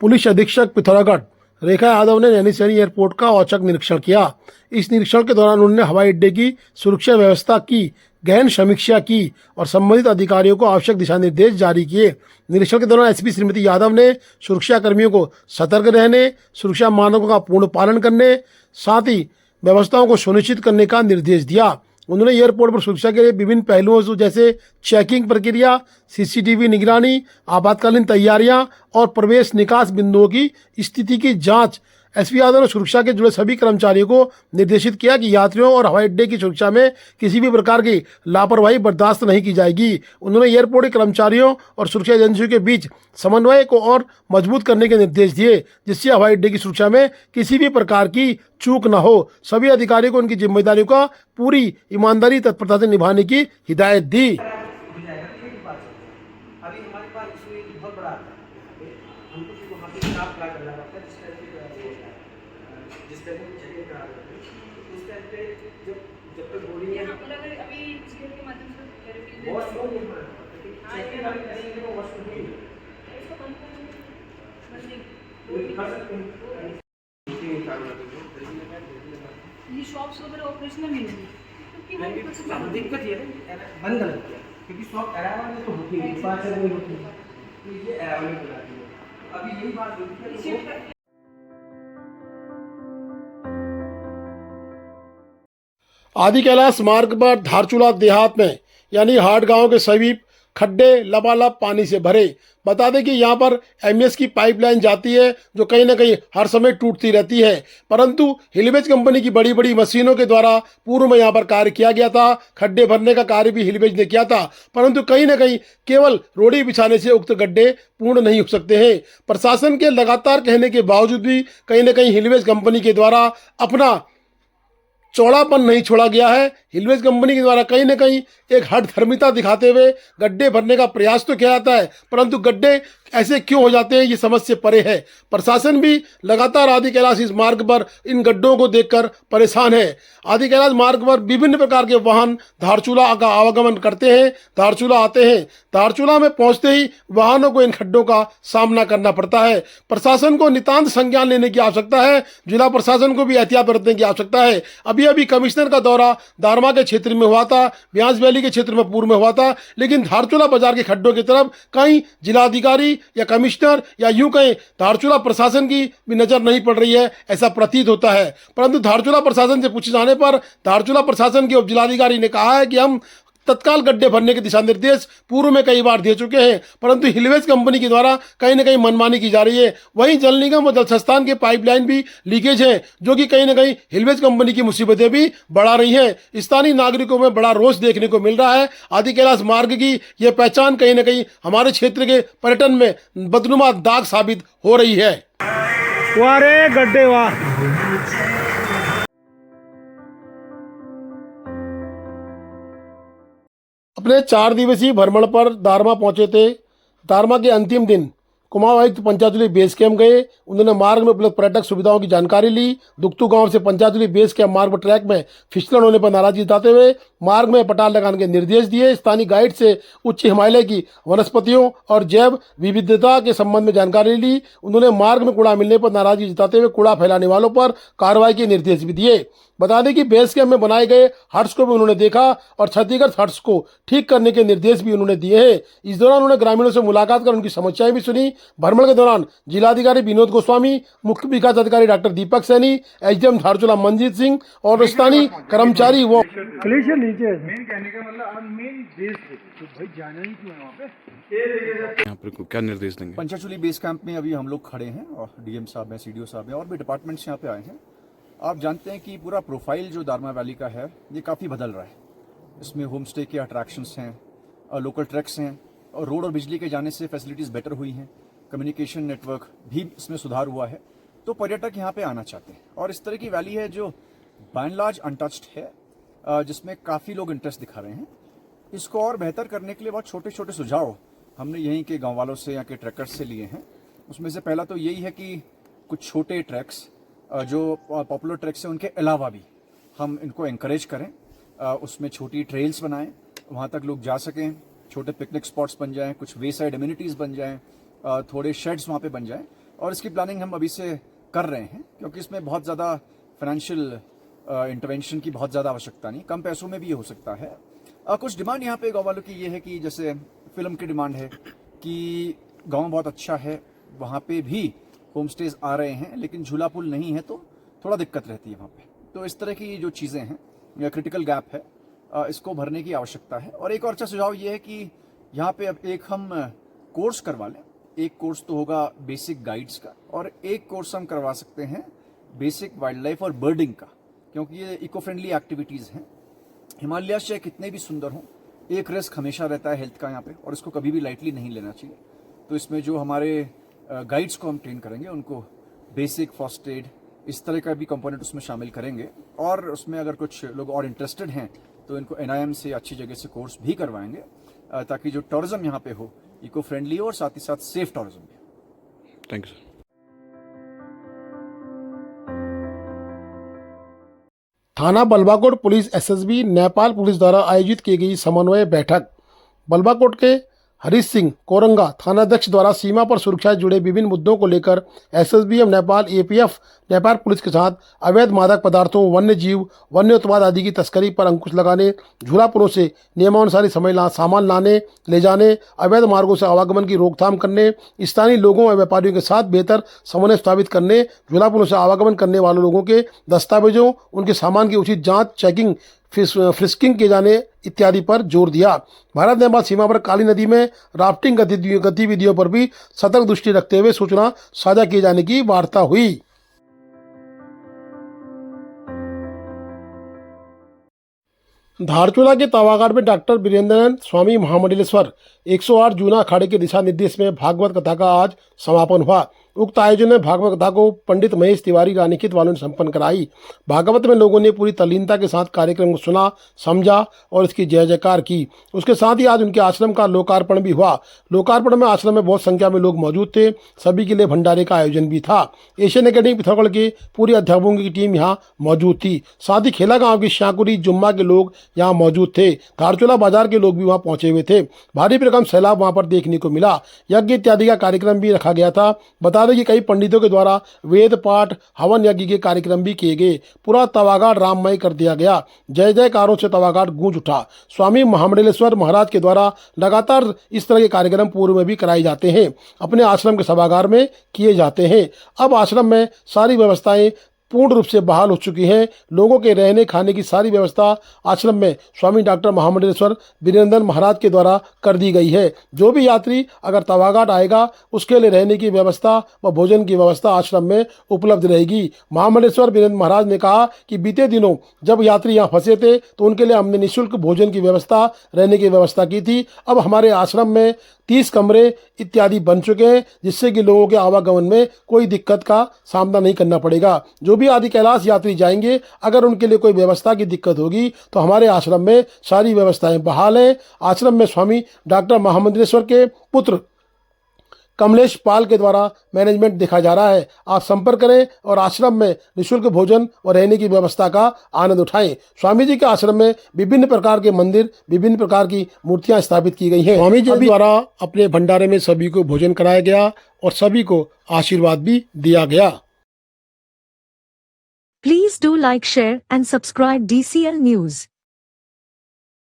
Police अधीक्षक पिथौरागढ़ रेखा यादव ने Naini Saini airport का औचक निरीक्षण किया। इस निरीक्षण के दौरान उन्होंने हवाई अड्डे की सुरक्षा व्यवस्था की गहन समीक्षा की और संबंधित अधिकारियों को आवश्यक दिशा निर्देश जारी किए। निरीक्षण के दौरान एसपी श्रीमती यादव ने सुरक्षा कर्मियों को सतर्क रहने, सुरक्षा मानकों का पूर्ण पालन करने, साथ ही व्यवस्थाओं को सुनिश्चित करने का निर्देश दिया। उन्होंने एयरपोर्ट पर सुरक्षा के लिए विभिन्न पहलुओं जैसे चेकिंग प्रक्रिया, सीसीटीवी निगरानी, आपातकालीन तैयारियां और प्रवेश निकास बिंदुओं की स्थिति की जांच। एसपी यादव ने सुरक्षा के जुड़े सभी कर्मचारियों को निर्देशित किया कि यात्रियों और हवाई अड्डे की सुरक्षा में किसी भी प्रकार की लापरवाही बर्दाश्त नहीं की जाएगी। उन्होंने एयरपोर्ट के कर्मचारियों और सुरक्षा एजेंसियों के बीच समन्वय को और मजबूत करने के निर्देश दिए, जिससे हवाई अड्डे की सुरक्षा में किसी भी प्रकार की चूक न हो। सभी अधिकारियों को उनकी जिम्मेदारियों का पूरी ईमानदारी तत्परता से निभाने की हिदायत दी। अभी हमारे पास इसमें एक बहुत बड़ा आता है, हमको सिर्फ वहाँ पे स्टाफ खड़ा करना पड़ता है, जिस टाइम पे वो होता है, जिस टाइम पे चेकिंग करा देते हैं, उस टाइम पे जब तक बोली है अभी सिक्योरिटी के माध्यम से वॉशरूम यहाँ चेकिंग वाली करेंगे तो वॉशरूम ही इसको बंद कर सकते हैं। ये शॉप्स वगैरह ऑपरेशनल नहीं होगी क्योंकि दिक्कत ये है बंद गलत किया, क्योंकि शॉप अराइवल में तो होती है, डिपार्चर में होती है, तो ये अराइवल में बुलाती है। अभी यही बात होती है। आदि कैलाश मार्ग पर धारचूला देहात में यानी हाट गांव के सभी खड्डे लबालब पानी से भरे। बता दें कि यहाँ पर एमएस की पाइपलाइन जाती है जो कहीं ना कहीं हर समय टूटती रहती है, परंतु हिलवेज कंपनी की बड़ी बड़ी मशीनों के द्वारा पूर्व में यहाँ पर कार्य किया गया था। खड्डे भरने का कार्य भी हिलवेज ने किया था, परंतु कहीं ना कहीं केवल रोड़ी बिछाने से उक्त गड्ढे पूर्ण नहीं हो सकते हैं। प्रशासन के लगातार कहने के बावजूद भी कहीं ना कहीं हिलवेज कंपनी के द्वारा अपना चौड़ापन नहीं छोड़ा गया है। हिलवेज कंपनी के द्वारा कहीं ना कहीं एक हठधर्मिता दिखाते हुए गड्ढे भरने का प्रयास तो किया जाता है, परंतु गड्ढे ऐसे क्यों हो जाते हैं ये समझ से परे है। प्रशासन भी लगातार आदि कैलाश इस मार्ग पर इन गड्ढों को देखकर परेशान है। आदि कैलाश मार्ग पर विभिन्न प्रकार के वाहन धारचूला का आवागमन करते हैं, धारचूला आते हैं। धारचूला में पहुंचते ही वाहनों को इन खड्डों का सामना करना पड़ता है। प्रशासन को नितांत संज्ञान लेने की आवश्यकता है, जिला प्रशासन को भी एहतियात बरतने की आवश्यकता है। अभी कमिश्नर का दौरा दारमा के क्षेत्र में हुआ था, ब्यास वैली के क्षेत्र में पूर्व में हुआ था, लेकिन धारचूला बाजार के खड्डों की तरफ कहीं जिलाधिकारी या कमिश्नर या यूं कहें धारचूला प्रशासन की भी नजर नहीं पड़ रही है, ऐसा प्रतीत होता है। परंतु धारचूला प्रशासन से पूछे जाने पर धारचूला प्रशासन के उप जिलाधिकारी ने कहा है कि हम तत्काल गड्ढे भरने के दिशा निर्देश पूर्व में कई बार दे चुके हैं, परंतु हिलवेज कंपनी के द्वारा कहीं ना कहीं मनमानी की जा रही है। वहीं जल निगम और जल संस्थान के पाइपलाइन भी लीकेज है, जो कि कहीं ना कहीं हिलवेज कंपनी की मुसीबतें भी बढ़ा रही हैं। स्थानीय नागरिकों में बड़ा रोष देखने को मिल रहा है। आदि कैलाश मार्ग की यह पहचान कहीं ना कहीं हमारे क्षेत्र के पर्यटन में बदनुमा दाग साबित हो रही है। वाह रे गड्ढे वाह। अपने 4 दिवसीय भ्रमण पर दारमा पहुंचे थे। दारमा के अंतिम दिन कुमाऊं आयुक्त पंचायतुली बेस कैंप गए। उन्होंने मार्ग में उपलब्ध पर्यटक सुविधाओं की जानकारी ली। दुख्तू गांव से पंचायतुली बेस कैंप मार्ग पर ट्रैक में फिसलन होने पर नाराजगी जताते हुए मार्ग में पटाल लगाने के निर्देश दिए। स्थानीय गाइड से उच्च हिमालय की वनस्पतियों और जैव विविधता के संबंध में जानकारी ली। उन्होंने मार्ग में कूड़ा मिलने पर नाराजगी जताते हुए कूड़ा फैलाने वालों पर कार्रवाई के निर्देश भी दिए। बता दें कि बेस कैंप में बनाए गए हट्स को भी उन्होंने देखा और क्षतिग्रस्त हट्स को ठीक करने के निर्देश भी उन्होंने दिए हैं। इस दौरान उन्होंने ग्रामीणों से मुलाकात कर उनकी समस्याएं भी सुनी। भ्रमण के दौरान जिलाधिकारी विनोद गोस्वामी, मुख्य विकास अधिकारी डॉक्टर दीपक सैनी, एसडीएम धारचूला मंजीत सिंह और स्थानीय कर्मचारी वो मेन कहने का मतलब मेन बेस तो भाई जाना ही क्यों है वहाँ पे। यहाँ पर क्या निर्देश देंगे? पंचाचूली बेस कैंप में अभी हम लोग खड़े हैं और डीएम साहब हैं, सीडीओ साहब हैं और भी डिपार्टमेंट्स यहाँ पे आए हैं। आप जानते हैं कि पूरा प्रोफाइल जो दारमा वैली का है ये काफ़ी बदल रहा है। इसमें होम स्टे के अट्रैक्शंस हैं, लोकल ट्रैक्स हैं और रोड और बिजली के जाने से फैसिलिटीज़ बेटर हुई हैं। कम्युनिकेशन नेटवर्क भी इसमें सुधार हुआ है, तो पर्यटक यहाँ पे आना चाहते हैं। और इस तरह की वैली है जो बाय एंड लार्ज अनटच्ड है, जिसमें काफ़ी लोग इंटरेस्ट दिखा रहे हैं। इसको और बेहतर करने के लिए बहुत छोटे छोटे सुझाव हमने यहीं के गाँव वालों से, यहाँ के ट्रैकर्स से लिए हैं। उसमें से पहला तो यही है कि कुछ छोटे ट्रैक्स जो पॉपुलर ट्रैक्स हैं उनके अलावा भी हम इनको एनकरेज करें, उसमें छोटी ट्रेल्स बनाएं, वहाँ तक लोग जा सकें, छोटे पिकनिक स्पॉट्स बन जाएं, कुछ वे साइड एम्यूनिटीज़ बन जाएं, थोड़े शेड्स वहाँ पे बन जाएं, और इसकी प्लानिंग हम अभी से कर रहे हैं, क्योंकि इसमें बहुत ज़्यादा फाइनेंशियल इंटरवेंशन की बहुत ज़्यादा आवश्यकता नहीं, कम पैसों में भी ये हो सकता है। कुछ डिमांड यहाँ पे गाँव वालों की ये है कि जैसे फिल्म की डिमांड है कि गाँव बहुत अच्छा है, वहाँ पे भी होम स्टेज आ रहे हैं, लेकिन झूला पुल नहीं है तो थोड़ा दिक्कत रहती है वहाँ पे। तो इस तरह की जो चीज़ें हैं या क्रिटिकल गैप है, इसको भरने की आवश्यकता है। और एक और अच्छा सुझाव ये है कि यहाँ पे अब एक हम कोर्स करवा लें। एक कोर्स तो होगा बेसिक गाइड्स का, और एक कोर्स हम करवा सकते हैं बेसिक वाइल्ड लाइफ और बर्डिंग का, क्योंकि ये इको फ्रेंडली एक्टिविटीज़ हैं। हिमालयाज चाहे कितने भी सुंदर हों, एक रिस्क हमेशा रहता है हेल्थ का यहाँ पे, और इसको कभी भी लाइटली नहीं लेना चाहिए। तो इसमें जो हमारे गाइड्स को हम ट्रेन करेंगे, उनको बेसिक फर्स्ट एड इस तरह का भी कंपोनेंट उसमें शामिल करेंगे। और उसमें अगर कुछ लोग और इंटरेस्टेड हैं तो इनको NIM से अच्छी जगह से कोर्स भी करवाएंगे, ताकि जो टूरिज्म यहाँ पे हो इको फ्रेंडली और साथ ही साथ सेफ टूरिज्म भी। Thank you sir. थाना बलवाकोट पुलिस SSB नेपाल पुलिस द्वारा आयोजित की गई समन्वय बैठक। बलवाकोट के हरीश सिंह कोरंगा थानाध्यक्ष द्वारा सीमा पर सुरक्षा से जुड़े विभिन्न मुद्दों को लेकर SSB एवं नेपाल APF नेपाल पुलिस के साथ अवैध मादक पदार्थों, वन्य जीव, वन्य उत्पाद आदि की तस्करी पर अंकुश लगाने, झूलापुरों से नियमानुसार सामान लाने ले जाने, अवैध मार्गों से आवागमन की रोकथाम करने, स्थानीय लोगों और व्यापारियों के साथ बेहतर समन्वय स्थापित करने, झूलापुरों से आवागमन करने वाले लोगों के दस्तावेजों, उनके सामान की उचित जांच, चेकिंग, फ्रिस्किंग किए जाने इत्यादि पर जोर दिया। भारत नेपाल सीमा पर काली नदी में राफ्टिंग गतिविधियों पर भी सतर्क दृष्टि रखते हुए सूचना साझा किए जाने की वार्ता हुई। धारचूला के तवाघाट में डॉक्टर वीरेंद्रनाथ स्वामी महामंडलेश्वर 108 जूना अखाड़े के दिशा निर्देश में भागवत कथा का आज समापन हुआ। उक्त आयोजन में भागवत कथा को पंडित महेश तिवारी रानीखेत वालों ने संपन्न कराई। भागवत में लोगों ने पूरी तल्लीनता के साथ कार्यक्रम को सुना, समझा और इसकी जय जयकार की। उसके साथ ही आज उनके आश्रम का लोकार्पण भी हुआ। लोकार्पण में आश्रम में बहुत संख्या में लोग मौजूद थे। सभी के लिए भंडारे का आयोजन भी था। एशियन एकेडमी पिथौरागढ़ के पूरी अध्यापकों की टीम यहाँ मौजूद थी। साथ ही खेला गाँव की शाकुरी जुम्मा के लोग यहाँ मौजूद थे। धारचूला बाजार के लोग भी वहाँ पहुंचे हुए थे। भारी भरकम सैलाब वहाँ पर देखने को मिला। यज्ञ इत्यादि का कार्यक्रम भी रखा गया था। बता दें कि कई पंडितों के द्वारा वेद पाठ, हवन यज्ञ के कार्यक्रम भी किए गए। पूरा तवाघाट राममय कर दिया गया। जय जयकारों से तवाघाट गूंज उठा। स्वामी महामंडलेश्वर महाराज के द्वारा लगातार इस तरह के कार्यक्रम पूर्व में भी कराए जाते हैं। अपने आश्रम के सभागार में किए जाते हैं। अब आश्रम में सारी व्यवस्थाएं पूर्ण रूप से बहाल हो चुकी हैं। लोगों के रहने खाने की सारी व्यवस्था आश्रम में स्वामी डॉक्टर महामंडलेश्वर वीरेंद्र महाराज के द्वारा कर दी गई है। जो भी यात्री अगर तवाघाट आएगा उसके लिए रहने की व्यवस्था व भोजन की व्यवस्था आश्रम में उपलब्ध रहेगी। महामंडलेश्वर वीरेंद्र महाराज ने कहा कि बीते दिनों जब यात्री यहाँ फंसे थे तो उनके लिए हमने निःशुल्क भोजन की व्यवस्था, रहने की व्यवस्था की थी। अब हमारे आश्रम में 30 कमरे इत्यादि बन चुके हैं, जिससे कि लोगों के आवागमन में कोई दिक्कत का सामना नहीं करना पड़ेगा। जो भी आदि कैलाश यात्री जाएंगे, अगर उनके लिए कोई व्यवस्था की दिक्कत होगी तो हमारे आश्रम में सारी व्यवस्थाएं बहाल हैं। आश्रम में स्वामी डॉक्टर महामंडलेश्वर के पुत्र कमलेश पाल के द्वारा मैनेजमेंट देखा जा रहा है। आप संपर्क करें और आश्रम में निःशुल्क भोजन और रहने की व्यवस्था का आनंद उठाएं। स्वामी जी के आश्रम में विभिन्न प्रकार के मंदिर, विभिन्न प्रकार की मूर्तियां स्थापित की गई हैं। स्वामी जी द्वारा अपने भंडारे में सभी को भोजन कराया गया और सभी को आशीर्वाद भी दिया गया। Please do like, share and subscribe DCL News.